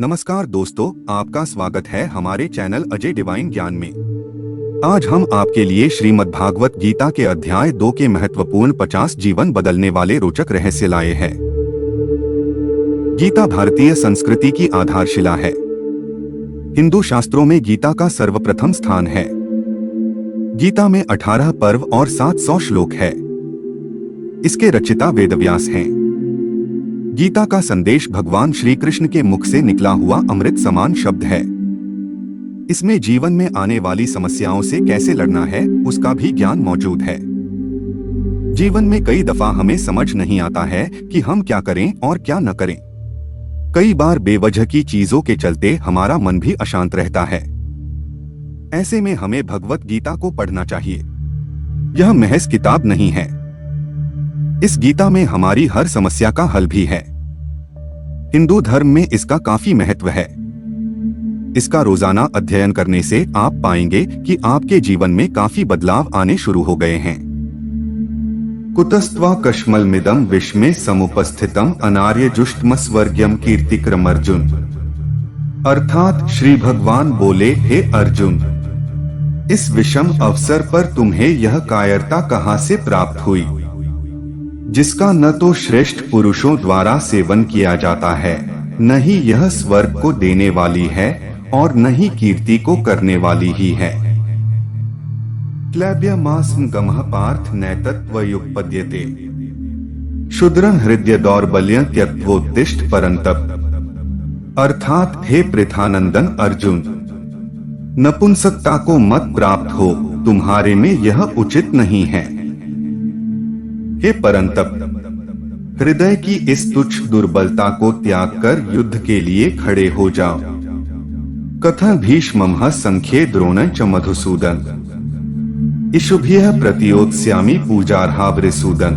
नमस्कार दोस्तों, आपका स्वागत है हमारे चैनल अजय डिवाइन ज्ञान में। आज हम आपके लिए श्रीमद् भागवत गीता के अध्याय 2 के महत्वपूर्ण 50 जीवन बदलने वाले रोचक रहस्य लाए हैं। गीता भारतीय संस्कृति की आधारशिला है। हिंदू शास्त्रों में गीता का सर्वप्रथम स्थान है। गीता में 18 पर्व और 700 श्लोक है। इसके रचिता वेदव्यास हैं। गीता का संदेश भगवान श्री कृष्ण के मुख से निकला हुआ अमृत समान शब्द है। इसमें जीवन में आने वाली समस्याओं से कैसे लड़ना है उसका भी ज्ञान मौजूद है। जीवन में कई दफा हमें समझ नहीं आता है कि हम क्या करें और क्या न करें। कई बार बेवजह की चीजों के चलते हमारा मन भी अशांत रहता है। ऐसे में हमें भगवत गीता को पढ़ना चाहिए। यह महज किताब नहीं है। इस गीता में हमारी हर समस्या का हल भी है। हिंदू धर्म में इसका काफी महत्व है। इसका रोजाना अध्ययन करने से आप पाएंगे कि आपके जीवन में काफी बदलाव आने शुरू हो गए हैं। कुतस्त्वा कश्मलमिदं विश्वे समुपस्थितम अनार्यजुष्टम स्वर्ग्यम कीर्तिक्रम अर्जुन। अर्थात श्री भगवान बोले, हे अर्जुन, इस विषम अवसर पर तुम्हें यह कायरता कहां से प्राप्त हुई, जिसका न तो श्रेष्ठ पुरुषों द्वारा सेवन किया जाता है, न ही यह स्वर्ग को देने वाली है और न ही कीर्ति को करने वाली ही है। क्लैब्यमास्म गमः पार्थ नैतत्वयुपपद्यते शूद्रं हृदय दौर्बल्य त्यक्त्वोत्तिष्ठ परंतप। अर्थात हे पृथानंदन अर्जुन, नपुंसकता को मत प्राप्त हो, तुम्हारे में यह उचित नहीं है। हे परंतप, हृदय की इस तुच्छ दुर्बलता को त्याग कर युद्ध के लिए खड़े हो जाओ। कथं भीष्मः संख्ये द्रोण च मधुसूदन इषुभ्यः प्रतियोत्स्यामि पूजार्हा वृसूदन।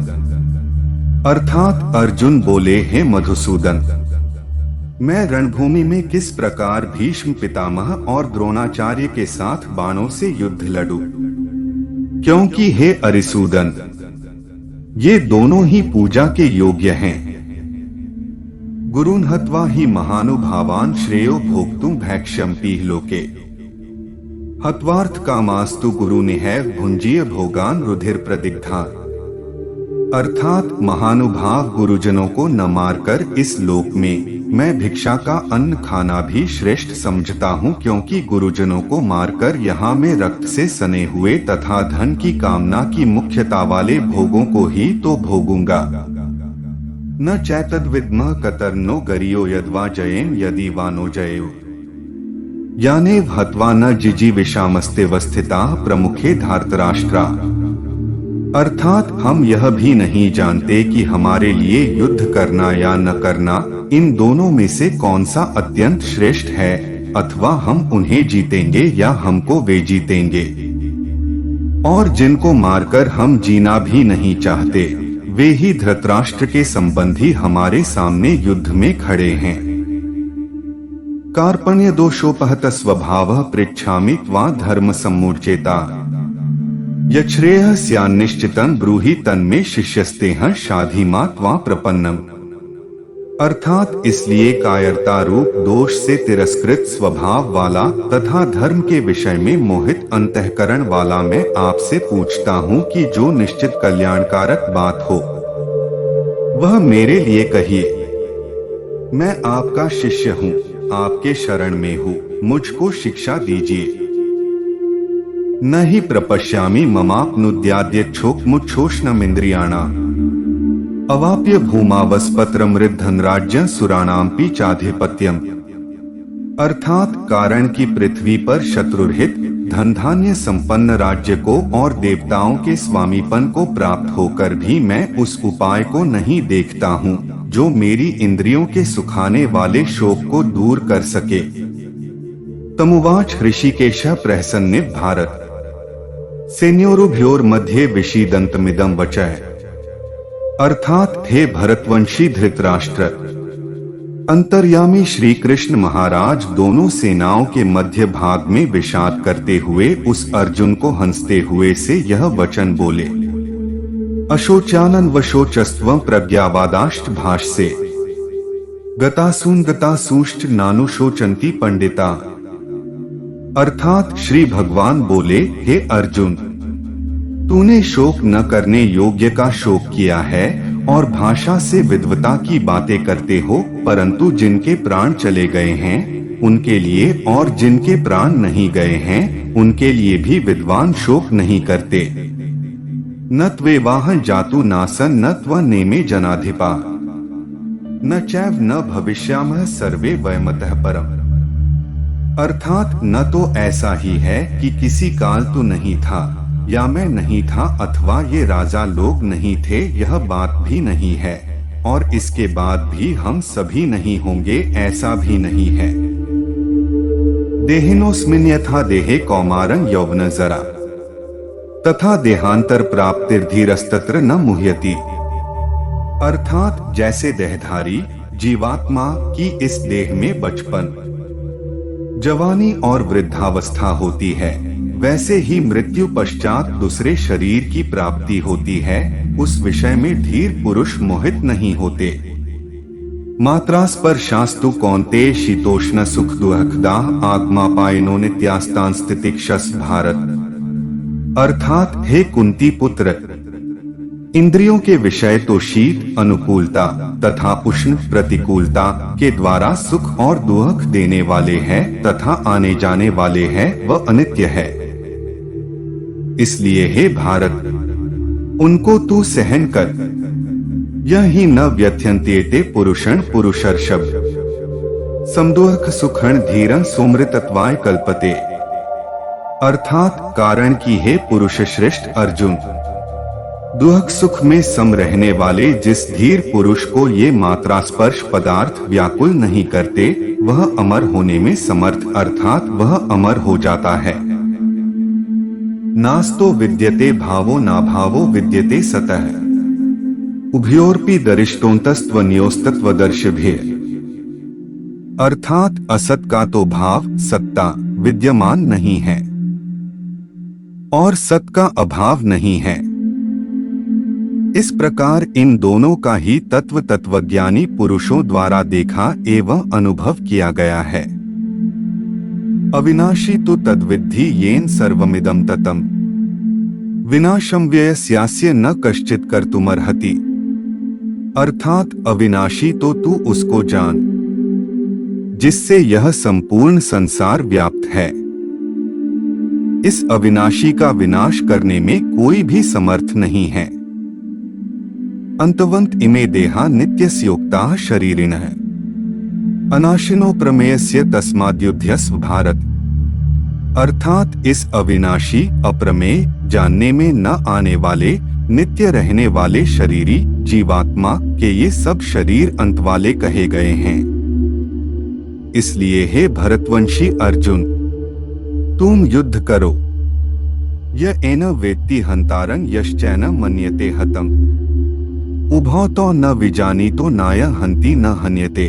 अर्थात अर्जुन बोले, हे मधुसूदन, मैं रणभूमि में किस प्रकार भीष्म पितामह और द्रोणाचार्य के साथ बाणों से युद्ध लड़ूं, क्योंकि हे अरिसूदन, ये दोनों ही पूजा के योग्य हैं। गुरुन् हत्वा ही महानुभावान् श्रेयो भोक्तुं भैक्ष्यम्पि लोके। हत्वार्थ कामास्तु गुरुनिहैव भुंजीय भोगान् रुधिर प्रदिग्धा। अर्थात महानुभाव गुरुजनों को न मारकर इस लोक में मैं भिक्षा का अन्न खाना भी श्रेष्ठ समझता हूँ, क्योंकि गुरुजनों को मारकर यहाँ में रक्त से सने हुए तथा धन की कामना की मुख्यता वाले भोगों को ही तो भोगूंगा। न चैतद विद्मः कतर्नो गरियो यद्वा जयेम यदि वानो जयेउ यानेव हत्वा न जिजीविषामस्ते वस्थिता प्रमुखे धार्तराष्ट्रा। अर्थात हम यह भी नहीं जानते कि हमारे लिए युद्ध करना या न करना, इन दोनों में से कौन सा अत्यंत श्रेष्ठ है, अथवा हम उन्हें जीतेंगे या हमको वे जीतेंगे। और जिनको मारकर हम जीना भी नहीं चाहते, वे ही धृतराष्ट्र के संबंधी हमारे सामने युद्ध में खड़े हैं। कार्पण्य दोषोपहत स्वभावः पृच्छामि त्वा धर्म सम्मूर्छेता यच्छ्रेयः स्यान्निश्चितं ब्रूहि तन्मे शिष्यस्तेह शाधि मा त्वा प्रपन्नम। अर्थात इसलिए कायरता रूप दोष से तिरस्कृत स्वभाव वाला तथा धर्म के विषय में मोहित अंतःकरण वाला मैं आपसे पूछता हूँ कि जो निश्चित कल्याणकारक बात हो वह मेरे लिए कहिए। मैं आपका शिष्य हूँ, आपके शरण में हूँ, मुझको शिक्षा दीजिए। न ही प्रपश्यामि ममाप्नुद्याद्यच्छोकमुच्छोषणमिन्द्रियाणा अवाप्य भूमावस्पत्रमृद्धन सुराणामपि चाधिपत्यम। अर्थात कारण की पृथ्वी पर शत्रुरहित धन धान्य संपन्न राज्य को और देवताओं के स्वामीपन को प्राप्त होकर भी मैं उस उपाय को नहीं देखता हूँ जो मेरी इंद्रियों के सुखाने वाले शोक को दूर कर सके। तमुवाच ऋषिकेशः प्रहसन्ने भारत सेन्योरुभ्योर मध्ये विषीदन्तमिदं वचः। अर्थात हे भरतवंशी धृतराष्ट्र, अंतर्यामी श्री कृष्ण महाराज दोनों सेनाओं के मध्य भाग में विषाद करते हुए उस अर्जुन को हंसते हुए से यह वचन बोले। अशोचानन वशोचस्त्वं प्रज्ञावादाष्ट भाष्ये। गतासूश्च नानु शोचंती पंडिता। अर्थात श्री भगवान बोले, हे अर्जुन, तूने शोक न करने योग्य का शोक किया है और भाषा से विद्वता की बातें करते हो, परंतु जिनके प्राण चले गए हैं उनके लिए और जिनके प्राण नहीं गए हैं उनके लिए भी विद्वान शोक नहीं करते। न त्वेवाहं जातु नासन न त्व नेमे जनाधिपा न चैव न भविष्यामः सर्वे वयमतः परम। अर्थात न तो ऐसा ही है कि किसी काल तो नहीं था या मैं नहीं था अथवा ये राजा लोग नहीं थे, यह बात भी नहीं है, और इसके बाद भी हम सभी नहीं होंगे, ऐसा भी नहीं है। देहिनोस्मिन् यथा देहे कौमारं यौवन जरा तथा देहांतर प्राप्तिर्धीरस्तत्र न मुह्यति। अर्थात जैसे देहधारी जीवात्मा की इस देह में बचपन, जवानी और वृद्धावस्था होती है, वैसे ही मृत्यु पश्चात दूसरे शरीर की प्राप्ति होती है, उस विषय में धीर पुरुष मोहित नहीं होते। मात्रा स्पर्शास्तु कौन्तेय शीतोष्ण सुख दुःखदा आत्मापायनो नित्यास्तान स्थितिक्षस भारत। अर्थात हे कुंती पुत्र, इंद्रियों के विषय तो शीत अनुकूलता तथा उष्ण प्रतिकूलता के द्वारा सुख और दुख देने वाले हैं तथा आने जाने वाले हैं, वह अनित्य है। इसलिए हे भारत, उनको तू सहन कर। यही न व्यथ्यन्त्येते पुरुषं पुरुषर्षभ समदुःख सुखं धीरं सोमृतत्वाय कल्पते। अर्थात कारण की हे पुरुष श्रेष्ठ अर्जुन, दुख सुख में सम रहने वाले जिस धीर पुरुष को ये मात्रा स्पर्श पदार्थ व्याकुल नहीं करते, वह अमर होने में समर्थ, अर्थात वह अमर हो जाता है। नास्तो विद्यते भावो नाभावो विद्यते सतः उभयोरपि दरिष्टोन्तस्त्वन्योस्तत्वदर्शिभिः। अर्थात असत का तो भाव सत्ता विद्यमान नहीं है और सत का अभाव नहीं है। इस प्रकार इन दोनों का ही तत्व तत्वज्ञानी पुरुषों द्वारा देखा एवं अनुभव किया गया है। अविनाशी तो तद्विद्धि येन सर्वमिदं ततम् विनाशं व्ययस्यास्य न कश्चित् कर्तुमर्हति। अर्थात अविनाशी तो तू उसको जान जिससे यह संपूर्ण संसार व्याप्त है। इस अविनाशी का विनाश करने में कोई भी समर्थ नहीं है। अंतवंत इमे देहा नित्यस्योक्ताः शरीरिणः अनाशिनो प्रमेयस्य तस्माद्युध्यस्व भारत। अर्थात इस अविनाशी अप्रमेय जानने में न आने वाले नित्य रहने वाले शरीरी जीवात्मा के ये सब शरीर अंत वाले कहे गए हैं। इसलिए हे भरतवंशी अर्जुन, तुम युद्ध करो। य एन वेत्ति हंतारं यश्चैन मन्यते हतम् उभौ तो न विजानीतो नाय हंति न हन्यते।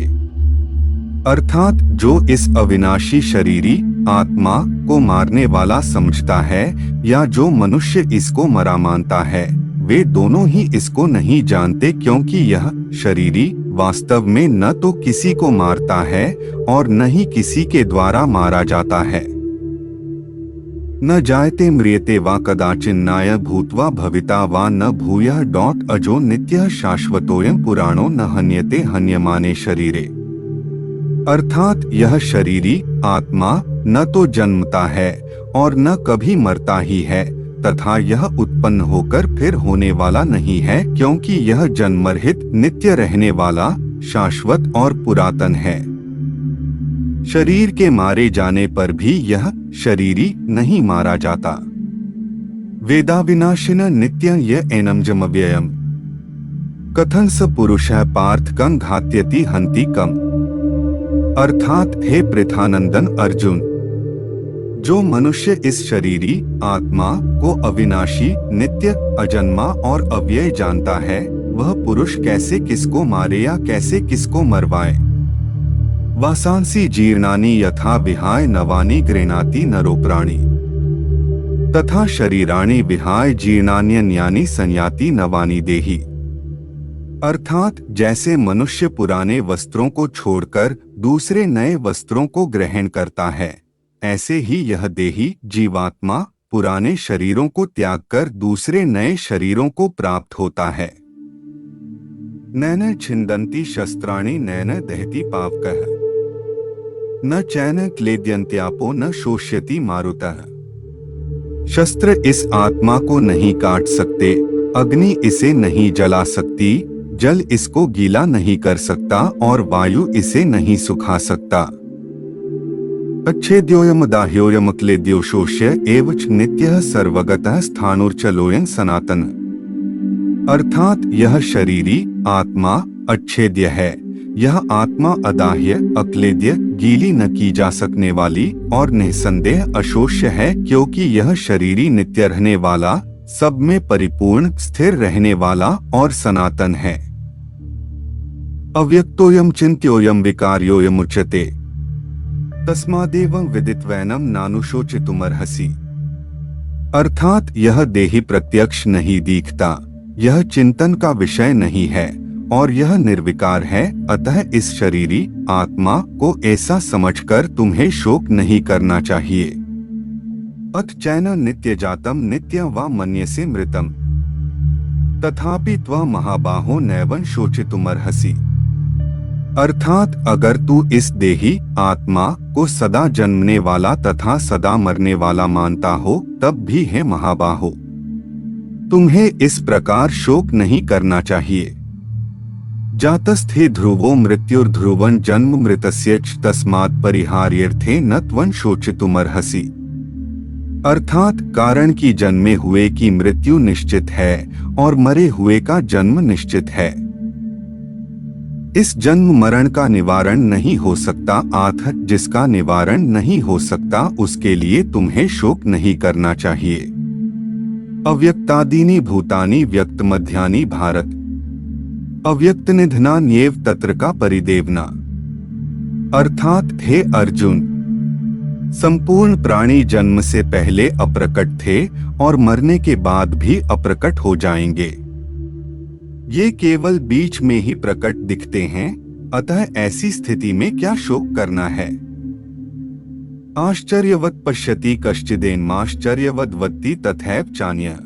अर्थात जो इस अविनाशी शरीरी आत्मा को मारने वाला समझता है या जो मनुष्य इसको मरा मानता है, वे दोनों ही इसको नहीं जानते, क्योंकि यह शरीरी वास्तव में न तो किसी को मारता है और न ही किसी के द्वारा मारा जाता है। न जायते म्रियते वा कदाचिन्नाय भूत्वा भविता वा न भूयः अजो नित्यः शाश्वतोऽयं पुराणो न हन्यते हन्यमाने शरीरे। अर्थात यह शरीरी आत्मा न तो जन्मता है और न कभी मरता ही है तथा यह उत्पन्न होकर फिर होने वाला नहीं है, क्योंकि यह जन्मरहित नित्य रहने वाला शाश्वत और पुरातन है। शरीर के मारे जाने पर भी यह शरीरी नहीं मारा जाता। वेदाविनाशिन नित्यं य एनं जमव्ययम् कथं स पुरुषः पार्थ कं घात्यति हन्ति कम्। अर्थात हे पृथानंदन अर्जुन, जो मनुष्य इस शरीरी आत्मा को अविनाशी नित्य अजन्मा और अव्यय जानता है, वह पुरुष कैसे किसको मारे या कैसे किसको मरवाए। वासांसी जीर्णानि यथा विहाय नवानि गृह्णाति नरो प्राणी तथा शरीराणि विहाय जीर्णान्यन्यानि संयाति नवानि देहि। अर्थात जैसे मनुष्य पुराने वस्त्रों को छोड़कर दूसरे नए वस्त्रों को ग्रहण करता है, ऐसे ही यह देही जीवात्मा पुराने शरीरों को त्याग कर दूसरे नए शरीरों को प्राप्त होता है। नैन छिंदन्ति शस्त्राणि नैन दहति पावकः न चैन क्लेद्यन्त्यापो न शोष्यति मारुतः। शस्त्र इस आत्मा को नहीं काट सकते, अग्नि इसे नहीं जला सकती, जल इसको गीला नहीं कर सकता और वायु इसे नहीं सुखा सकता। अच्छेद्योयम दाह्योयम क्लेद्यो शोष्य एवच नित्यः सर्वगतः स्थाणुर्चलोयन सनातन। अर्थात यह शरीरी आत्मा अच्छेद्य है। यह आत्मा अदाह्य अक्लेद्य गीली न की जा सकने वाली और निसंदेह अशोष्य है, क्योंकि यह शरीरी नित्य रहने वाला, सब में परिपूर्ण स्थिर रहने वाला और सनातन है। अव्यक्तोयम चिन्त्योयम विकार्योयम उच्यते तस्मादेवं विदित्वैनं नानुशोचितुमर्हसि। अर्थात यह देही प्रत्यक्ष नहीं दिखता, यह चिंतन का विषय नहीं है और यह निर्विकार है, अतः इस शरीरी आत्मा को ऐसा समझकर तुम्हें शोक नहीं करना चाहिए। अथ चैन नित्य जातम नित्य वा मन्यसे मृतम तथापि त्वा महाबाहो नैवं शोचितुमर्हसि। अर्थात अगर तू इस देही आत्मा को सदा जन्मने वाला तथा सदा मरने वाला मानता हो, तब भी है महाबाहो, तुम्हें इस प्रकार शोक नहीं करना चाहिए। जातस्थे ध्रुवो मृत्युर्ध्रुवं जन्म मृतस्य च तस्मात् परिहार्यर्थे न त्वं शोचितुमर्हसि। अर्थात कारण की जन्मे हुए की मृत्यु निश्चित है और मरे हुए का जन्म निश्चित है। इस जन्म मरण का निवारण नहीं हो सकता, अतः जिसका निवारण नहीं हो सकता उसके लिए तुम्हें शोक नहीं करना चाहिए। अव्यक्तादीनि भूतानि व्यक्त मध्यानि भारत अव्यक्त निधना न्येव तत्र का परिदेवना। अर्थात हे अर्जुन, संपूर्ण प्राणी जन्म से पहले अप्रकट थे और मरने के बाद भी अप्रकट हो जाएंगे। ये केवल बीच में ही प्रकट दिखते हैं, अतः ऐसी स्थिति में क्या शोक करना है। आश्चर्यवत् पश्यति कश्चिदेन्माश्चर्यवद् वत्ति तथैव चान्यः।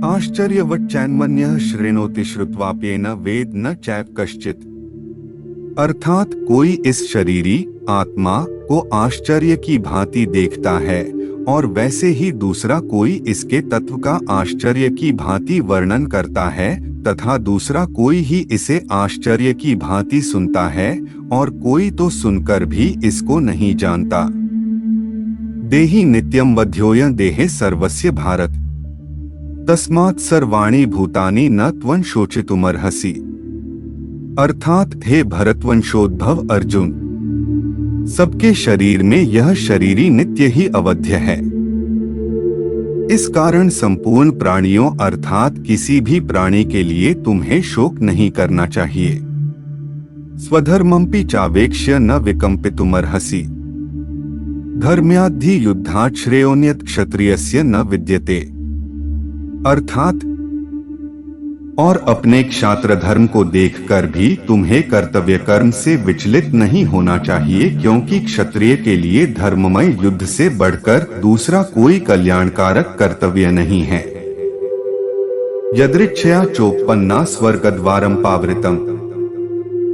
आश्चर्यवत् चैन्मन्यः शृणोति श्रुत्वाप्येन वेद न चैव कश्चित्। अर्थात कोई इस शरीरी आत्मा को आश्चर्य की भांति देखता है और वैसे ही दूसरा कोई इसके तत्व का आश्चर्य की भांति वर्णन करता है, तथा दूसरा कोई ही इसे आश्चर्य की भांति सुनता है और कोई तो सुनकर भी इसको नहीं जानता। देहि नित्यं वध्योऽयं देहे सर्वस्य भारत तस्मात् सर्वाणि भूतानि न त्वं शोचितुमर्हसि। अर्थात हे भरतवंशोद्भव अर्जुन, सबके शरीर में यह शरीरी नित्य ही अवध्य है। इस कारण संपूर्ण प्राणियों अर्थात किसी भी प्राणी के लिए तुम्हें शोक नहीं करना चाहिए। स्वधर्मंपि चावेक्ष्य न विकंपितुमर्हसि। धर्म्याद्धि युद्धात् श्रेयोन्यत् क्षत्रियस्य न विद्यते। अर्थात और अपने क्षात्र धर्म को देखकर भी तुम्हें कर्तव्य कर्म से विचलित नहीं होना चाहिए, क्योंकि क्षत्रिय के लिए धर्ममय युद्ध से बढ़कर दूसरा कोई कल्याणकारक कर्तव्य नहीं है। यदृच्छया चोपन्ना स्वर्गद्वारं पावृतम्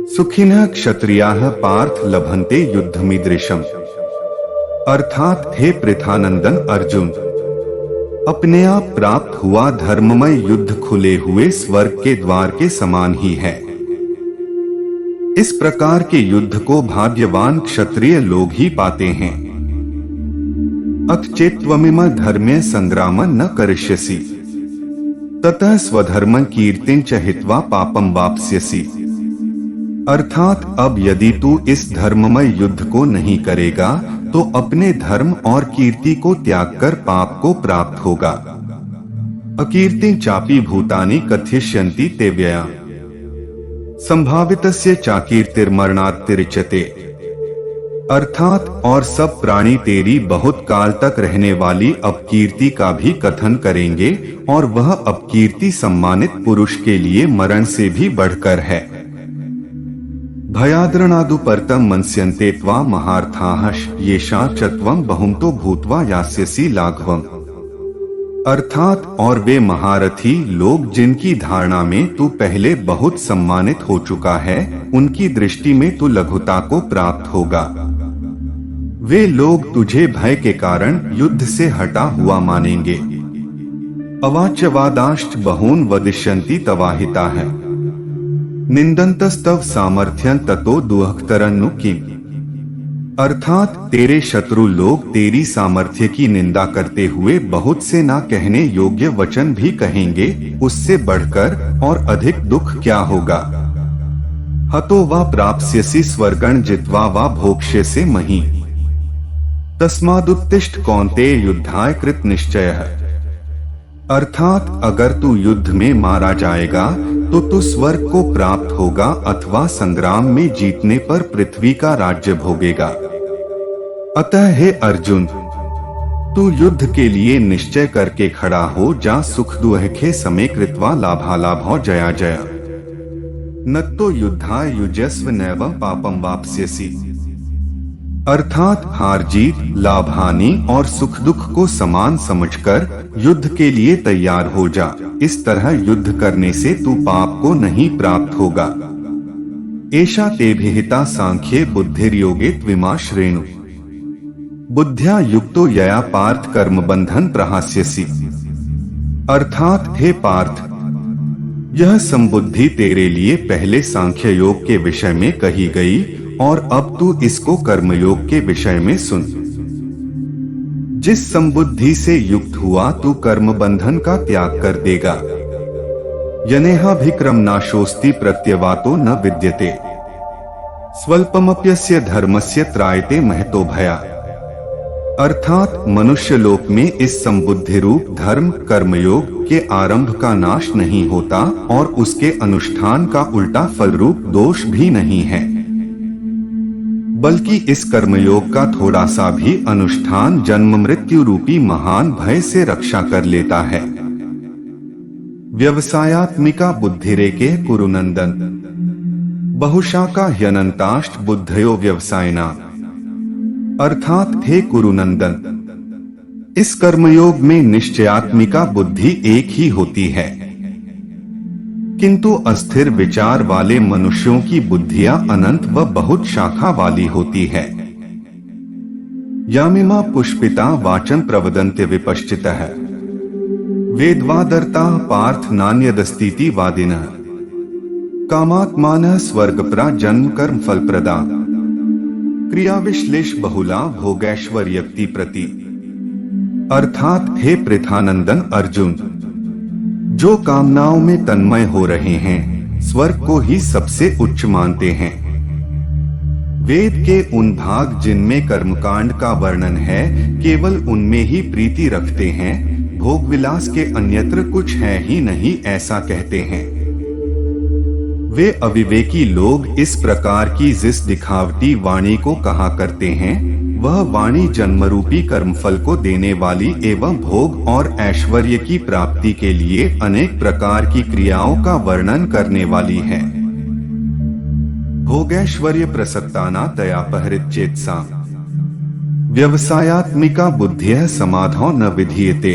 सुखिनः क्षत्रियाः पार्थ लभन्ते युद्धमीदृशम्। अर्थात हे पृथानंदन अर्जुन, अपने आप प्राप्त हुआ धर्ममय युद्ध खुले हुए स्वर्ग के द्वार के समान ही है। इस प्रकार के युद्ध को भाग्यवान क्षत्रिय लोग ही पाते हैं। अथ चेत्त्वमिम धर्म्य संग्रामं न करिष्यसि ततः स्वधर्मं कीर्तिं च हित्वा पापं वाप्स्यसि। अर्थात अब यदि तू इस धर्ममय युद्ध को नहीं करेगा तो अपने धर्म और कीर्ति को त्याग कर पाप को प्राप्त होगा। अकीर्ति चापि भूतानि कथयिष्यन्ति ते व्यया संभावितस्य चाकीर्तिर्मरणात् तिरिच्यते। अर्थात और सब प्राणी तेरी बहुत काल तक रहने वाली अपकीर्ति का भी कथन करेंगे, और वह अपकीर्ति सम्मानित पुरुष के लिए मरण से भी बढ़कर है। भयाद्रणादु परतम मनस्यन्ते त्वा महार्थाः येषां च त्वं बहुमतो भूत्वा यास्यसि लाघवम्। अर्थात और वे महारथी लोग जिनकी धारणा में तू पहले बहुत सम्मानित हो चुका है, उनकी दृष्टि में तू लघुता को प्राप्त होगा। वे लोग तुझे भय के कारण युद्ध से हटा हुआ मानेंगे। अवाच्यवादाश्च बहून् वदिष्यन्ति तवाहिता है निंदन्तस्तव सामर्थ्यं ततो दुःखतरन्नु किम्। अर्थात तेरे शत्रु लोग तेरी सामर्थ्य की निंदा करते हुए बहुत से ना कहने योग्य वचन भी कहेंगे, उससे बढ़कर और अधिक दुख क्या होगा। हतो वा प्राप्स्यसि स्वर्गं जित्वा वा भोक्ष्यसे मही तस्मादुत्तिष्ठ कौन्तेय युद्धाय कृत निश्चयः। अर्थात अगर तू युद्ध में मारा जाएगा तो तू स्वर्ग को प्राप्त होगा, अथवा संग्राम में जीतने पर पृथ्वी का राज्य भोगेगा। अतः हे अर्जुन, तू युद्ध के लिए निश्चय करके खड़ा हो जा। सुख दुःखे समे कृत्वा लाभालाभो जया जया नत्तो युद्धाय युजस्व नैवं पापं वाप्स्यसि। अर्थात हार जीत, लाभ हानि और सुख दुख को समान समझकर युद्ध के लिए तैयार हो जा। इस तरह युद्ध करने से तू पाप को नहीं प्राप्त होगा। एषा ते विहिता सांख्ये बुद्धिर्योगे त्विमा श्रेणु बुद्ध्या युक्तो यया पार्थ कर्म बंधन प्रहास्यसि। अर्थात हे पार्थ, यह संबुद्धि तेरे लिए पहले सांख्य योग के विषय में कही गई, और अब तू इसको कर्मयोग के विषय में सुन। जिस संबुद्धि से युक्त हुआ तू कर्म बंधन का त्याग कर देगा। यनेहाभिक्रम नाशोस्ति प्रत्यवातो न विद्यते स्वल्पमप्यस्य धर्मस्य त्रायते महतो भया। अर्थात मनुष्य लोक में इस संबुद्धि रूप धर्म कर्मयोग के आरंभ का नाश नहीं होता, और उसके अनुष्ठान का उल्टा फल रूप दोष भी नहीं है, बल्कि इस कर्मयोग का थोड़ा सा भी अनुष्ठान जन्म मृत्यु रूपी महान भय से रक्षा कर लेता है। व्यवसायात्मिका बुद्धिरेके कुरुनंदन बहुशाखा ह्यनंताष्ट बुद्धयो व्यवसायना। अर्थात हे कुरुनंदन, इस कर्मयोग में निश्चयात्मिका बुद्धि एक ही होती है, किंतु अस्थिर विचार वाले मनुष्यों की बुद्धियां अनंत व बहुत शाखा वाली होती है। यामिमा पुष्पिता वाचन प्रवदन्ते विपश्चितः वेदवादर्ता पार्थ नान्यदस्तीति वादिनः कामात्मानः स्वर्गप्रा जन्म कर्म फलप्रदा क्रिया विश्लेष बहुला भोगैश्वर्यक्ति प्रति। अर्थात हे पृथानंदन अर्जुन, जो कामनाओं में तन्मय हो रहे हैं, स्वर्ग को ही सबसे उच्च मानते हैं। वेद के उन भाग जिनमें कर्मकांड का वर्णन है, केवल उनमें ही प्रीति रखते हैं, भोग विलास के अन्यत्र कुछ है ही नहीं, ऐसा कहते हैं। वे अविवेकी लोग इस प्रकार की जिस दिखावटी वाणी को कहा करते हैं, वह वाणी जन्मरूपी कर्मफल को देने वाली एवं भोग और ऐश्वर्य की प्राप्ति के लिए अनेक प्रकार की क्रियाओं का वर्णन करने वाली है। भोगैश्वर्य प्रसक्ताना तयापहृत चेतसा व्यवसायात्मिका बुद्धियः समाधौ न विधीयते।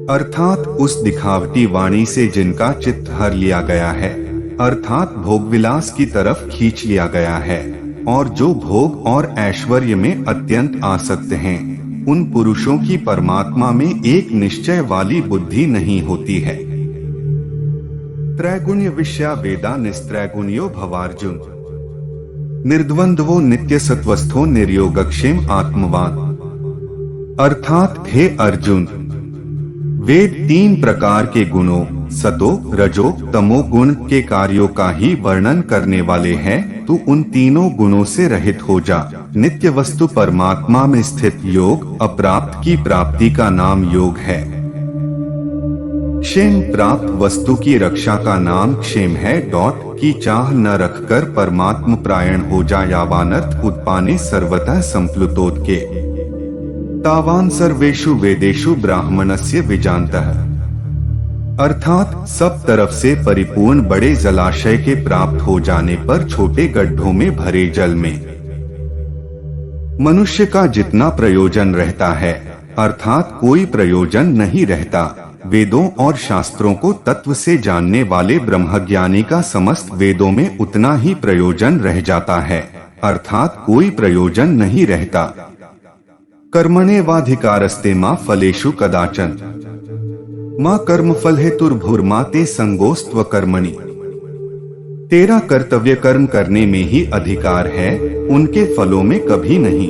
अर्थात उस दिखावटी वाणी से जिनका चित्त हर लिया गया है, अर्थात भोग विलास की तरफ खींच लिया गया है, और जो भोग और ऐश्वर्य में अत्यंत आसक्त हैं, उन पुरुषों की परमात्मा में एक निश्चय वाली बुद्धि नहीं होती है। त्रैगुण्य विषया वेदा निस्त्रैगुण्यो भवार्जुन निर्द्वंद्वो नित्य सत्वस्थो निर्योगक्षेम आत्मवान। अर्थात हे अर्जुन, वेद 3 प्रकार के गुणों सतो रजो तमो गुण के कार्यों का ही वर्णन करने वाले हैं। तू उन तीनों गुणों से रहित हो जा। नित्य वस्तु परमात्मा में स्थित योग अप्राप्त की प्राप्ति का नाम योग है। क्षेम प्राप्त वस्तु की रक्षा का नाम क्षेम है। की चाह न रखकर परमात्म प्रायण हो जा यावानर्थ उत्पाने सर्वतः संप्लुतोदके तावान सर्वेषु वेदेषु ब्राह्मणस्य विजानतः। अर्थात सब तरफ से परिपूर्ण बड़े जलाशय के प्राप्त हो जाने पर छोटे गड्ढों में भरे जल में मनुष्य का जितना प्रयोजन रहता है, अर्थात कोई प्रयोजन नहीं रहता, वेदों और शास्त्रों को तत्व से जानने वाले ब्रह्मज्ञानी का समस्त वेदों में उतना ही प्रयोजन रह जाता है, अर्थात कोई प्रयोजन नहीं रहता। कर्मण्येवाधिकारस्ते मा फलेषु कदाचन माँ कर्मफल हेतुर्भुर्मा ते संगोस्त्व कर्मणि। तेरा कर्तव्य कर्म करने में ही अधिकार है, उनके फलों में कभी नहीं।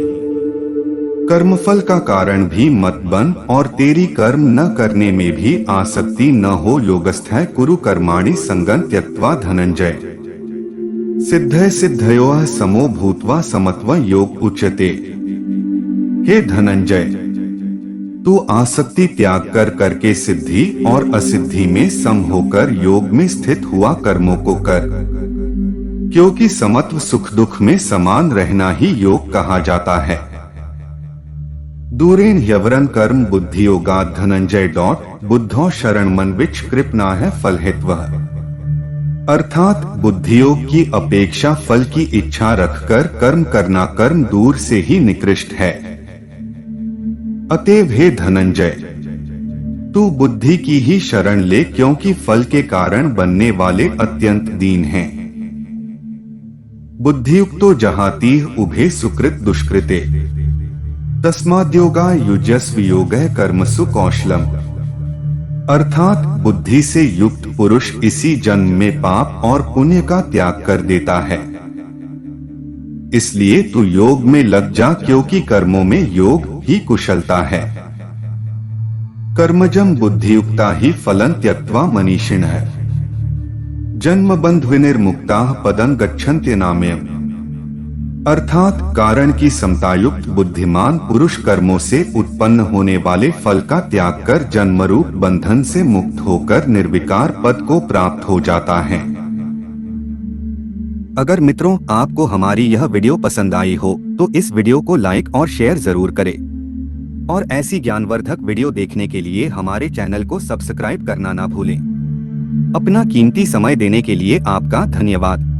कर्मफल का कारण भी मत बन और तेरी कर्म न करने में भी आसक्ति न हो। योगस्थः कुरु कर्माणि संगं त्यक्त्वा धनंजय सिद्धय सिद्धयोः समो भूत्वा समत्व योग उच्यते। हे धनंजय, तू आसक्ति त्याग कर करके सिद्धि और असिद्धि में सम होकर योग में स्थित हुआ कर्मों को कर, क्योंकि समत्व सुख दुख में समान रहना ही योग कहा जाता है। दूरेन ह्यवरन कर्म बुद्धि योगात् धनंजय बुद्धौ शरण मन विच कृपना है फल हेत्वः। अर्थात बुद्धियोग की अपेक्षा फल की इच्छा रखकर कर्म करना कर्म दूर से ही निकृष्ट है। अतएव हे धनंजय, तू बुद्धि की ही शरण ले, क्योंकि फल के कारण बनने वाले अत्यंत दीन हैं। बुद्धियुक्तो जहातीह उभे सुकृत दुष्कृते तस्माद्योगा युजस्व योगः कर्मसु कौशलम। अर्थात बुद्धि से युक्त पुरुष इसी जन्म में पाप और पुण्य का त्याग कर देता है। इसलिए तू योग में लग जा, क्योंकि कर्मों में योग ही कुशलता है। कर्मजं बुद्धियुक्ता ही फलं त्यक्त्वा मनीषिणः जन्म बंधुर्मुक्ताः पदं गच्छन्त्यनामयम्। अर्थात कारण की समतायुक्त बुद्धिमान पुरुष कर्मों से उत्पन्न होने वाले फल का त्याग कर जन्मरूप बंधन से मुक्त होकर निर्विकार पद को प्राप्त हो जाता है। अगर मित्रों आपको हमारी यह वीडियो पसंद आई हो तो इस वीडियो को लाइक और शेयर जरूर करें और ऐसी ज्ञानवर्धक वीडियो देखने के लिए हमारे चैनल को सब्सक्राइब करना ना भूलें। अपना कीमती समय देने के लिए आपका धन्यवाद।